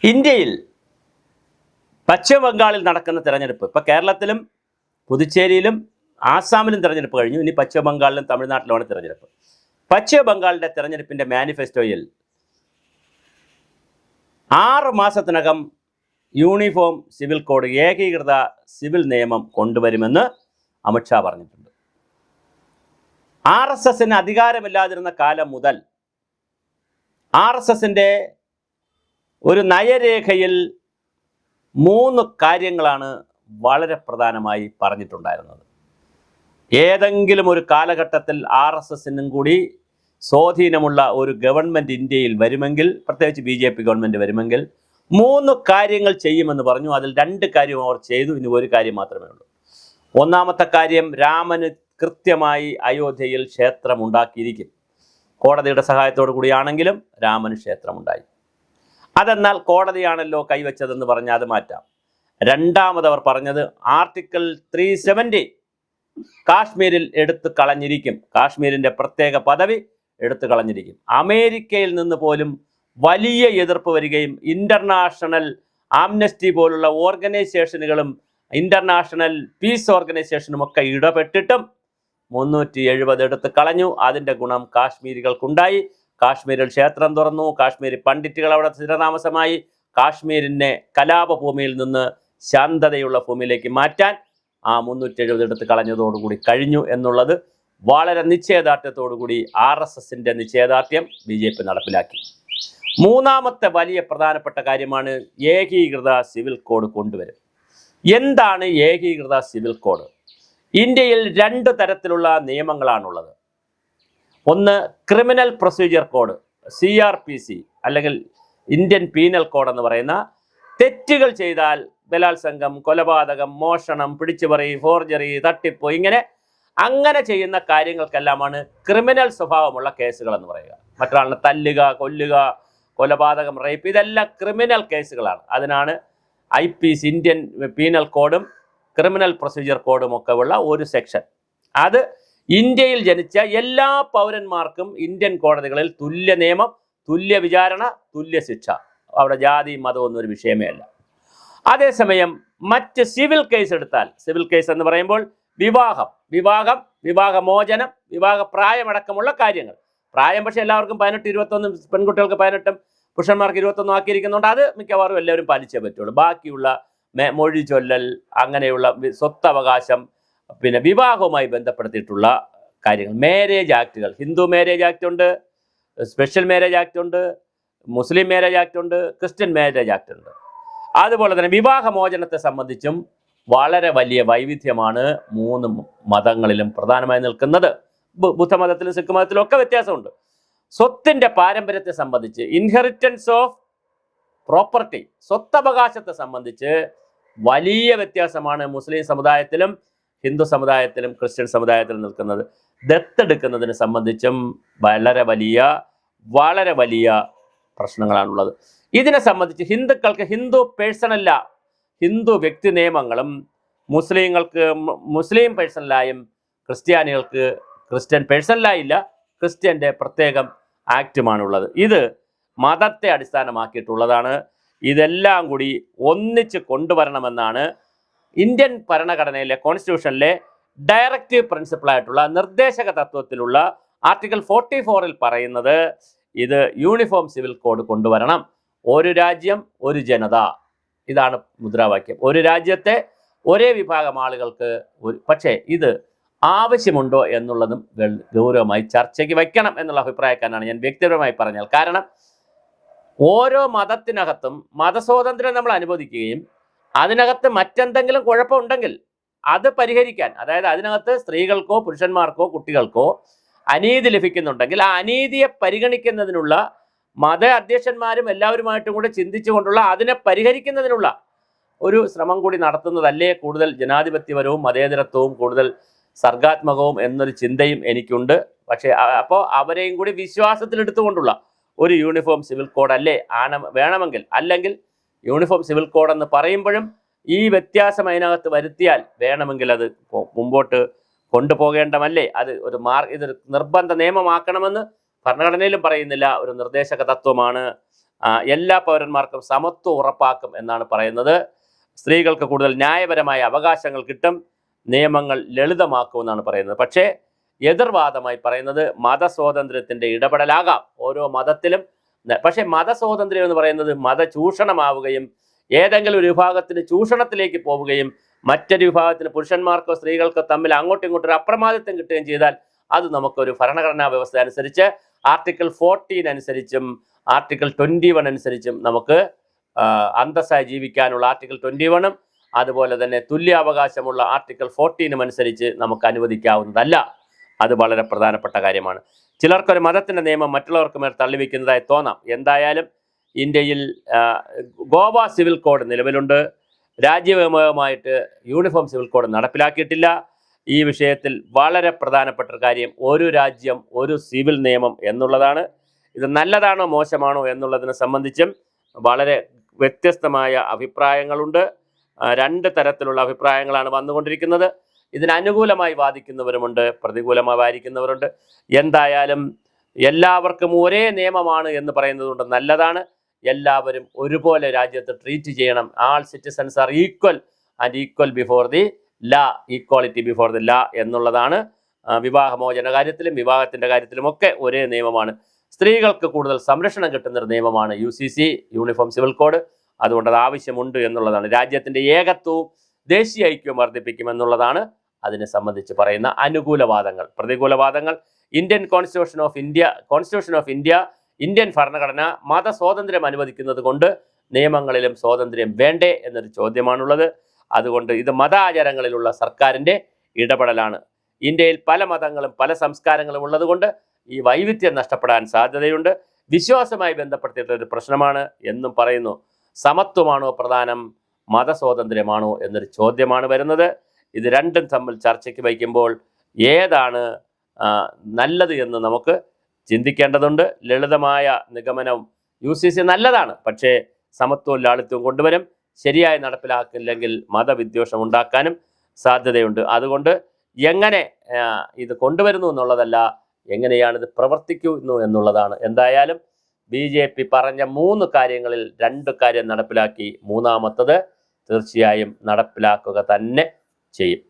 ഇന്ത്യയിൽ പശ്ചിമ ബംഗാളിൽ നടക്കുന്ന തെരഞ്ഞെടുപ്പ് ഇപ്പോൾ കേരളത്തിലും പുതുച്ചേരിയിലും ആസാമിലും തെരഞ്ഞെടുപ്പ് കഴിഞ്ഞു. ഇനി പശ്ചിമ ബംഗാളിലും തമിഴ്നാട്ടിലുമാണ് തെരഞ്ഞെടുപ്പ്. പശ്ചിമ ബംഗാളിൻ്റെ തെരഞ്ഞെടുപ്പിൻ്റെ മാനിഫെസ്റ്റോയിൽ 6 മാസത്തിനകം യൂണിഫോം സിവിൽ കോഡ്, ഏകീകൃത സിവിൽ നിയമം കൊണ്ടുവരുമെന്ന് അമിത്ഷാ പറഞ്ഞിട്ടുണ്ട്. RSSന് അധികാരമില്ലാതിരുന്ന കാലം മുതൽ RSSൻ്റെ ഒരു നയരേഖയിൽ 3 കാര്യങ്ങളാണ് വളരെ പ്രധാനമായി പറഞ്ഞിട്ടുണ്ടായിരുന്നത്. ഏതെങ്കിലും ഒരു കാലഘട്ടത്തിൽ RSSനും കൂടി സ്വാധീനമുള്ള ഒരു ഗവൺമെൻറ് ഇന്ത്യയിൽ വരുമെങ്കിൽ, പ്രത്യേകിച്ച് BJP ഗവൺമെൻറ് വരുമെങ്കിൽ 3 കാര്യങ്ങൾ ചെയ്യുമെന്ന് പറഞ്ഞു. അതിൽ 2 കാര്യം അവർ ചെയ്തു. ഇനി ഒരു കാര്യം മാത്രമേ ഉള്ളൂ. ഒന്നാമത്തെ കാര്യം, രാമന് കൃത്യമായി അയോധ്യയിൽ ക്ഷേത്രമുണ്ടാക്കിയിരിക്കും. കോടതിയുടെ സഹായത്തോടു കൂടിയാണെങ്കിലും രാമന് ക്ഷേത്രമുണ്ടായി. അതെന്നാൽ കോടതിയാണല്ലോ കൈവച്ചതെന്ന് പറഞ്ഞാൽ അത് മാറ്റാം. രണ്ടാമതവർ പറഞ്ഞത് ആർട്ടിക്കിൾ 370 കാശ്മീരിൽ എടുത്തു കളഞ്ഞിരിക്കും. കാശ്മീരിൻ്റെ പ്രത്യേക പദവി എടുത്തു കളഞ്ഞിരിക്കും. അമേരിക്കയിൽ നിന്ന് പോലും വലിയ എതിർപ്പ് വരികയും ഇൻ്റർനാഷണൽ ആംനസ്റ്റി പോലുള്ള ഓർഗനൈസേഷനുകളും ഇൻ്റർനാഷണൽ പീസ് ഓർഗനൈസേഷനും ഒക്കെ ഇടപെട്ടിട്ടും 370 എടുത്ത് കളഞ്ഞു. അതിൻ്റെ ഗുണം കാശ്മീരികൾക്കുണ്ടായി. കാശ്മീരിൽ ക്ഷേത്രം തുറന്നു. കാശ്മീരി പണ്ഡിറ്റുകൾ അവിടെ സ്ഥിരതാമസമായി. കാശ്മീരിനെ കലാപഭൂമിയിൽ നിന്ന് ശാന്തതയുള്ള ഭൂമിയിലേക്ക് മാറ്റാൻ ആ 370 എടുത്ത് കളഞ്ഞതോടുകൂടി കഴിഞ്ഞു എന്നുള്ളത് വളരെ നിശ്ചയദാർഢ്യത്തോടുകൂടി RSSൻ്റെ നിശ്ചയദാർഢ്യം BJP നടപ്പിലാക്കി. മൂന്നാമത്തെ വലിയ പ്രധാനപ്പെട്ട കാര്യമാണ് ഏകീകൃത സിവിൽ കോഡ് കൊണ്ടുവരും. എന്താണ് ഏകീകൃത സിവിൽ കോഡ്? ഇന്ത്യയിൽ 2 തരത്തിലുള്ള നിയമങ്ങളാണുള്ളത്. ഒന്ന് ക്രിമിനൽ പ്രൊസീജിയർ കോഡ്, CRPC, അല്ലെങ്കിൽ ഇന്ത്യൻ പീനൽ കോഡ് എന്ന് പറയുന്ന, തെറ്റുകൾ ചെയ്താൽ ബലാത്സംഗം, കൊലപാതകം, മോഷണം, പിടിച്ചുപറി, ഫോർജറി, തട്ടിപ്പ്, അങ്ങനെ ചെയ്യുന്ന കാര്യങ്ങൾക്കെല്ലാമാണ് ക്രിമിനൽ സ്വഭാവമുള്ള കേസുകൾ എന്ന് പറയുക. മറ്റൊരാളിനെ തല്ലുക, കൊല്ലുക, കൊലപാതകം, റേപ്പ്, ഇതെല്ലാം ക്രിമിനൽ കേസുകളാണ്. അതിനാണ് IPC, ഇന്ത്യൻ പീനൽ കോഡും ക്രിമിനൽ പ്രൊസീജിയർ കോഡും ഒക്കെ ഉള്ള ഒരു സെക്ഷൻ. അത് ഇന്ത്യയിൽ ജനിച്ച എല്ലാ പൗരന്മാർക്കും ഇന്ത്യൻ കോടതികളിൽ തുല്യ നിയമം, തുല്യ വിചാരണ, തുല്യ ശിക്ഷ. അവിടെ ജാതി മതം ഒന്നും ഒരു വിഷയമേ അല്ല. അതേസമയം മറ്റ് സിവിൽ കേസ് എടുത്താൽ, സിവിൽ കേസ് എന്ന് പറയുമ്പോൾ വിവാഹമോചനം, വിവാഹപ്രായമടക്കമുള്ള കാര്യങ്ങൾ. പ്രായം പക്ഷേ എല്ലാവർക്കും 18, 21, പെൺകുട്ടികൾക്ക് 18, പുരുഷന്മാർക്ക് 21 ആക്കിയിരിക്കുന്നുണ്ട്. അത് മിക്കവാറും എല്ലാവരും പാലിച്ചേ പറ്റുള്ളൂ. ബാക്കിയുള്ള മൊഴി ചൊല്ലൽ, അങ്ങനെയുള്ള സ്വത്തവകാശം, പിന്നെ വിവാഹവുമായി ബന്ധപ്പെടുത്തിയിട്ടുള്ള കാര്യങ്ങൾ, മാരേജ് ആക്റ്റുകൾ, ഹിന്ദു മാരേജ് ആക്ട് ഉണ്ട്, സ്പെഷ്യൽ മാരേജ് ആക്ട് ഉണ്ട്, മുസ്ലിം മാരേജ് ആക്ട് ഉണ്ട്, ക്രിസ്ത്യൻ മാരേജ് ആക്ട് ഉണ്ട്. അതുപോലെ തന്നെ വിവാഹമോചനത്തെ സംബന്ധിച്ചും വളരെ വലിയ വൈവിധ്യമാണ് 3 മതങ്ങളിലും പ്രധാനമായി നിൽക്കുന്നത്. ബുദ്ധമതത്തിലും സിഖ് മതത്തിലും ഒക്കെ വ്യത്യാസമുണ്ട്. സ്വത്തിൻ്റെ പാരമ്പര്യത്തെ സംബന്ധിച്ച്, ഇൻഹെറിറ്റൻസ് ഓഫ് പ്രോപ്പർട്ടി, സ്വത്തവകാശത്തെ സംബന്ധിച്ച് വലിയ വ്യത്യാസമാണ് മുസ്ലിം സമുദായത്തിലും ഹിന്ദു സമുദായത്തിലും ക്രിസ്ത്യൻ സമുദായത്തിലും നിൽക്കുന്നത്. ദത്തെടുക്കുന്നതിനെ സംബന്ധിച്ചും വളരെ വലിയ പ്രശ്നങ്ങളാണുള്ളത്. ഇതിനെ സംബന്ധിച്ച് ഹിന്ദുക്കൾക്ക് ഹിന്ദു പേഴ്സണല്ല, ഹിന്ദു വ്യക്തി നിയമങ്ങളും, മുസ്ലിങ്ങൾക്ക് മുസ്ലിം പേഴ്സണലായും ക്രിസ്ത്യാനികൾക്ക് ക്രിസ്ത്യൻ പേഴ്സണലായില്ല, ക്രിസ്ത്യൻ്റെ പ്രത്യേകം ആക്റ്റുമാണുള്ളത്. ഇത് മതത്തെ അടിസ്ഥാനമാക്കിയിട്ടുള്ളതാണ്. ഇതെല്ലാം കൂടി ഒന്നിച്ച് കൊണ്ടുവരണമെന്നാണ് ഇന്ത്യൻ ഭരണഘടനയിലെ, കോൺസ്റ്റിറ്റ്യൂഷനിലെ ഡയറക്റ്റീവ് പ്രിൻസിപ്പിളായിട്ടുള്ള നിർദ്ദേശക തത്വത്തിലുള്ള ആർട്ടിക്കിൾ 44-ൽ പറയുന്നത്. ഇത് യൂണിഫോം സിവിൽ കോഡ് കൊണ്ടുവരണം. ഒരു രാജ്യം, ഒരു ജനത, ഇതാണ് മുദ്രാവാക്യം. ഒരു രാജ്യത്തെ ഒരേ വിഭാഗം ആളുകൾക്ക് പക്ഷേ ഇത് ആവശ്യമുണ്ടോ എന്നുള്ളതും ഗൗരവമായി ചർച്ചയ്ക്ക് വയ്ക്കണം എന്നുള്ള അഭിപ്രായക്കാരനാണ് ഞാൻ വ്യക്തിപരമായി പറഞ്ഞാൽ. കാരണം ഓരോ മതത്തിനകത്തും മതസ്വാതന്ത്ര്യം നമ്മൾ അനുവദിക്കുകയും അതിനകത്ത് മറ്റെന്തെങ്കിലും കുഴപ്പമുണ്ടെങ്കിൽ അത് പരിഹരിക്കാൻ, അതായത് അതിനകത്ത് സ്ത്രീകൾക്കോ പുരുഷന്മാർക്കോ കുട്ടികൾക്കോ അനീതി ലഭിക്കുന്നുണ്ടെങ്കിൽ ആ അനീതിയെ പരിഗണിക്കുന്നതിനുള്ള മത അധ്യക്ഷന്മാരും എല്ലാവരുമായിട്ടും കൂടെ ചിന്തിച്ചുകൊണ്ടുള്ള അതിനെ പരിഹരിക്കുന്നതിനുള്ള ഒരു ശ്രമം കൂടി നടത്തുന്നതല്ലേ കൂടുതൽ ജനാധിപത്യപരവും മതേതരത്വവും കൂടുതൽ സർഗാത്മകവും എന്നൊരു ചിന്തയും എനിക്കുണ്ട്. പക്ഷേ അപ്പോൾ അവരെയും കൂടി വിശ്വാസത്തിലെടുത്തുകൊണ്ടുള്ള ഒരു യൂണിഫോം സിവിൽ കോഡ് അല്ലേ വേണമെങ്കിൽ, അല്ലെങ്കിൽ യൂണിഫോം സിവിൽ കോഡ് എന്ന് പറയുമ്പോഴും ഈ വ്യത്യാസം അതിനകത്ത് വരുത്തിയാൽ വേണമെങ്കിൽ അത് മുമ്പോട്ട് കൊണ്ടുപോകേണ്ടമല്ലേ. അത് ഇതൊരു നിർബന്ധ നിയമമാക്കണമെന്ന് ഭരണഘടനയിലും പറയുന്നില്ല, ഒരു നിർദ്ദേശക തത്വമാണ്. എല്ലാ പൗരന്മാർക്കും സമത്വം ഉറപ്പാക്കും എന്നാണ് പറയുന്നത്. സ്ത്രീകൾക്ക് കൂടുതൽ ന്യായപരമായ അവകാശങ്ങൾ കിട്ടും, നിയമങ്ങൾ ലളിതമാക്കുമെന്നാണ് പറയുന്നത്. പക്ഷേ എതിർവാദമായി പറയുന്നത് മതസ്വാതന്ത്ര്യത്തിൻ്റെ ഇടപെടലാകാം ഓരോ മതത്തിലും. പക്ഷേ മതസ്വാതന്ത്ര്യം എന്ന് പറയുന്നത് മതചൂഷണമാവുകയും ഏതെങ്കിലും ഒരു വിഭാഗത്തിന് ചൂഷണത്തിലേക്ക് പോവുകയും മറ്റൊരു വിഭാഗത്തിന് പുരുഷന്മാർക്കോ സ്ത്രീകൾക്കോ തമ്മിൽ അങ്ങോട്ടും ഇങ്ങോട്ടും ഒരു അപ്രമാദിത്വം കിട്ടുകയും ചെയ്താൽ അത് നമുക്കൊരു ഭരണഘടനാ വ്യവസ്ഥ അനുസരിച്ച് ആർട്ടിക്കിൾ 14 അനുസരിച്ചും ആർട്ടിക്കിൾ 21 അനുസരിച്ചും നമുക്ക് അന്തസ്സായി ജീവിക്കാനുള്ള ആർട്ടിക്കിൾ 21 അതുപോലെ തന്നെ തുല്യാവകാശമുള്ള ആർട്ടിക്കിൾ 14 അനുസരിച്ച് നമുക്ക് അനുവദിക്കാവുന്നതല്ല. അത് വളരെ പ്രധാനപ്പെട്ട കാര്യമാണ്. ചിലർക്കൊരു മതത്തിൻ്റെ നിയമം മറ്റുള്ളവർക്ക് മേൽ തള്ളിവെക്കുന്നതായി തോന്നാം. എന്തായാലും ഇന്ത്യയിൽ ഗോവ സിവിൽ കോഡ് നിലവിലുണ്ട്. രാജ്യവ്യാപകമായിട്ട് യൂണിഫോം സിവിൽ കോഡ് നടപ്പിലാക്കിയിട്ടില്ല. ഈ വിഷയത്തിൽ വളരെ പ്രധാനപ്പെട്ട ഒരു കാര്യം ഒരു രാജ്യം ഒരു സിവിൽ നിയമം എന്നുള്ളതാണ്. ഇത് നല്ലതാണോ മോശമാണോ എന്നുള്ളതിനെ സംബന്ധിച്ചും വളരെ വ്യത്യസ്തമായ അഭിപ്രായങ്ങളുണ്ട്. രണ്ട് തരത്തിലുള്ള അഭിപ്രായങ്ങളാണ് വന്നുകൊണ്ടിരിക്കുന്നത്. ഇതിനനുകൂലമായി വാദിക്കുന്നവരുമുണ്ട്, പ്രതികൂലമായി വാദിക്കുന്നവരുണ്ട്. എന്തായാലും എല്ലാവർക്കും ഒരേ നിയമമാണ് എന്ന് പറയുന്നതുകൊണ്ട് നല്ലതാണ്. എല്ലാവരും ഒരുപോലെ രാജ്യത്ത് ട്രീറ്റ് ചെയ്യണം. All citizens are equal and equal before the law, equality before the law എന്നുള്ളതാണ്. വിവാഹമോചന കാര്യത്തിലും വിവാഹത്തിൻ്റെ കാര്യത്തിലുമൊക്കെ ഒരേ നിയമമാണ്. സ്ത്രീകൾക്ക് കൂടുതൽ സംരക്ഷണം കിട്ടുന്നൊരു നിയമമാണ് UCC, യൂണിഫോം സിവിൽ കോഡ്. അതുകൊണ്ട് അത് ആവശ്യമുണ്ട് എന്നുള്ളതാണ്. രാജ്യത്തിൻ്റെ ഏകത്വവും ദേശീയ ഐക്യവും വർദ്ധിപ്പിക്കുമെന്നുള്ളതാണ് അതിനെ സംബന്ധിച്ച് പറയുന്ന അനുകൂലവാദങ്ങൾ. പ്രതികൂലവാദങ്ങൾ Indian constitution of India Indian ഭരണഘടന മതസ്വാതന്ത്ര്യം അനുവദിക്കുന്നത് കൊണ്ട് നിയമങ്ങളിലും സ്വാതന്ത്ര്യം വേണ്ടേ എന്നൊരു ചോദ്യമാണുള്ളത്. അതുകൊണ്ട് ഇത് മതാചാരങ്ങളിലുള്ള സർക്കാരിൻ്റെ ഇടപെടലാണ്. ഇന്ത്യയിൽ പല മതങ്ങളും പല സംസ്കാരങ്ങളും ഉള്ളതുകൊണ്ട് ഈ വൈവിധ്യം നഷ്ടപ്പെടാൻ സാധ്യതയുണ്ട്. വിശ്വാസവുമായി ബന്ധപ്പെടുത്തിയിട്ടൊരു പ്രശ്നമാണ് എന്നും പറയുന്നു. സമത്വമാണോ പ്രധാനം, മതസ്വാതന്ത്ര്യമാണോ എന്നൊരു ചോദ്യമാണ് വരുന്നത്. ഇത് രണ്ടും തമ്മിൽ ചർച്ചയ്ക്ക് വയ്ക്കുമ്പോൾ ഏതാണ് നല്ലത് എന്ന് നമുക്ക് ചിന്തിക്കേണ്ടതുണ്ട്. ലളിതമായ നിഗമനം UCC നല്ലതാണ്, പക്ഷേ സമത്വവും ലാളിത്യവും കൊണ്ടുവരും. ശരിയായി നടപ്പിലാക്കില്ലെങ്കിൽ മതവിദ്വേഷം ഉണ്ടാക്കാനും സാധ്യതയുണ്ട്. അതുകൊണ്ട് എങ്ങനെ ഇത് കൊണ്ടുവരുന്നു എന്നുള്ളതല്ല, എങ്ങനെയാണിത് പ്രവർത്തിക്കുന്നു എന്നുള്ളതാണ്. എന്തായാലും BJP പറഞ്ഞ 3 കാര്യങ്ങളിൽ 2 കാര്യം നടപ്പിലാക്കി, മൂന്നാമത്തത് തീർച്ചയായും നടപ്പിലാക്കുക തന്നെ ചെയ്യും.